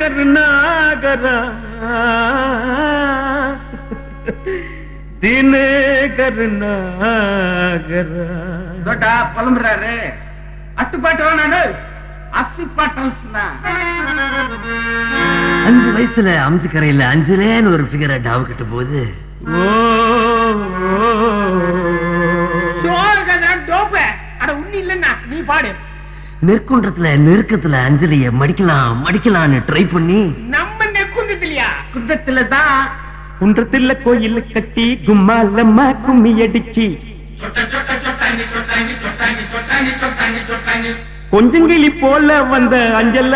கருணாகரா தினகருணாகரா புலம்புறாரு. அட்டுப்பாட்டு வேணாடு, அசிப்பாட்டம். 5 வயசுல அம்ஜிக்கரையில அஞ்சலேன்னு ஒரு ஃபிகரை டாவு கட்ட போது நீ பாடு. நெற்குன்றத்துல நெருக்கத்துல அஞ்சலிய மடிக்கலாம்னு ட்ரை பண்ணி நம்ம நெற்குன்றத்திலயா? குன்றத்துலதான். குன்றத்துல கோயில் கட்டி கும்மாலம்மா கும்மி அடிச்சு கொஞ்சங்கிளி போல வந்த அஞ்சல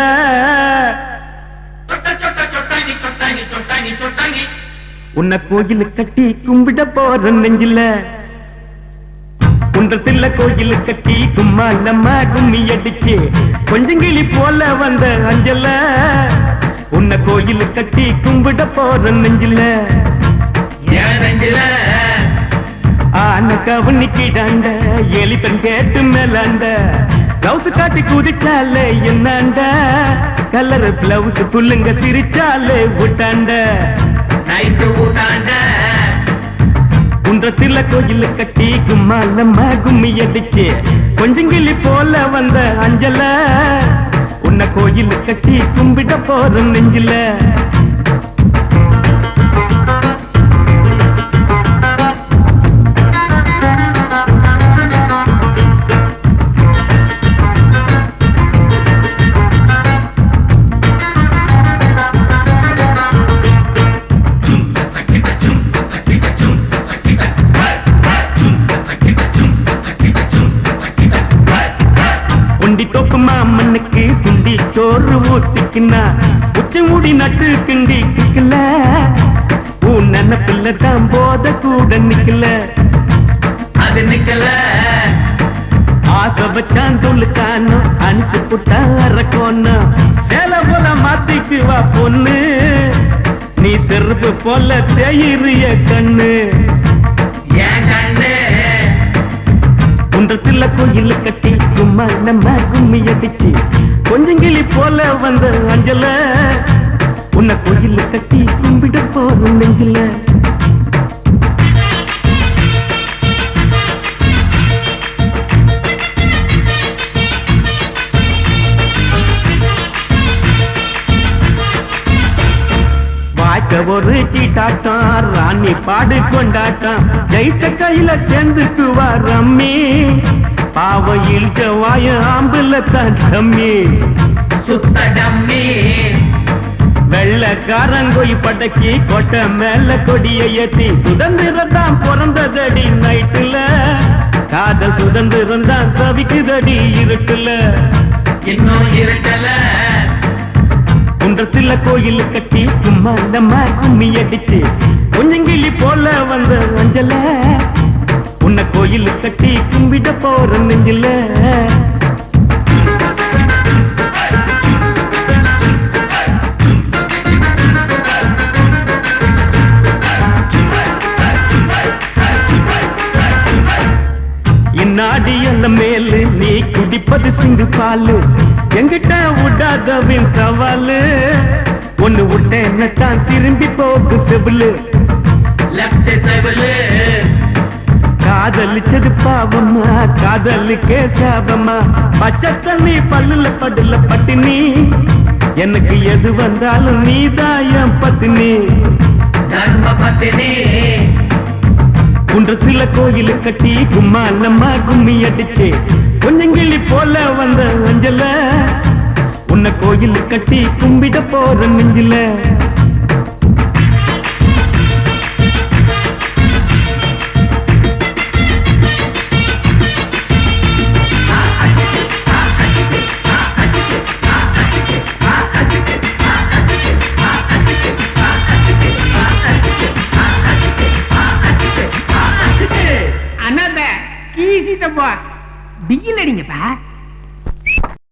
உன்னை கோயில் கட்டி கும்பிட போற நெஞ்சில. குன்றத்துல கோயில் கட்டி கும்மாலம்மா கும்மி அடிச்சு கொஞ்சங்கிளி போல வந்த அஞ்சல உன்னை கோயில் கட்டி கும்பிட போற நெஞ்சில. ஆன கவனிக்கிடாண்ட எலிப்பன் கேட்டு மேலாண்ட பிளவுஸ் காட்டி குதிச்சாலே என்னாண்ட கலர் பிளவுஸ் புல்லுங்க சிரிச்சாலே விட்டாண்ட குன்றத்துல கோயில் கட்டி கும்மாலம்மா கும்மி அடிச்சு கொஞ்சங்கிளி போல வந்த அஞ்சல உன்னை கோயில் கட்டி கும்பிட போற நெஞ்சில. மாமனுக்கு குண்டி சோறு ஊத்திக்கினா உச்சி மூடி நட்டு கிண்டி கிக்கல உன் நினைப்பில்ல தான் போத கூட நிக்கல. அது நிக்கல ஆசை வச்சான் சொல்லுக்கானோ அனுப்பி புட்டா அரக்கோன்னு சேல போல மாத்திக்குவா பொண்ணு நீ செருப்பு போல தேயிறிய கண்ணு. ஏன் கண்ணு குன்றத்துல கோயில் கட்டி கும்மாலம்மா கும்மி அடிச்சு கொஞ்சங்கிளி போல வந்த அஞ்சல உன்னை கோயில் கட்டி கும்பிட போற நெஞ்சில. வாய்க்க ஒரு சீட்டாட்டம் ராணி பாடு கொண்டாட்டம் ஜெயிச்ச கையில சேர்ந்துக்குவா ரம்மி பாவையில் செவ்வாய ஆம்புல தான் டம்மி சுத்த டம்மி. வெள்ளக்காரங்கோய் படக்கி கொட்ட மேல கொடிய ஏத்தி சுதந்திரம் தான் பிறந்ததடி நைட்டுல காதல் சுதந்திரம் தான் தவிக்குதடி இருட்டுல இன்னும் இருட்டல. குன்றத்துல கோயில் கட்டி கும்மாலம்மா கும்மி அடிச்சு கொஞ்சங்கிளி போல வந்த அஞ்சல உன்னை கோயில் கட்டி கும்பிட போற நெஞ்சில. இந்நாடி அல்ல மேலு நீ குடிப்பது சிந்து பாலு எங்கிட்ட விடாதவின் சவாலு ஒண்ணு விட்ட என்னத்தான் திரும்பி போக்கு செவிலு காதலிச்சது பாவமா காதலுக்கே சாபமா பச்சை தண்ணி பல்லுல படுல பட்டினி எனக்கு எது வந்தாலும் நீதாயம் பத்தினி தர்ம பத்தினி. குன்றத்துல கோயில் கட்டி கும்மாலம்மா கும்மி அடிச்சு கொஞ்சங்கிளி போல வந்த அஞ்சல உன்னை கோயில் கட்டி கும்பிட போற நெஞ்சில. அண்ணாத்த கீசிட்டப்பா பிகில் அடிங்கப்பா.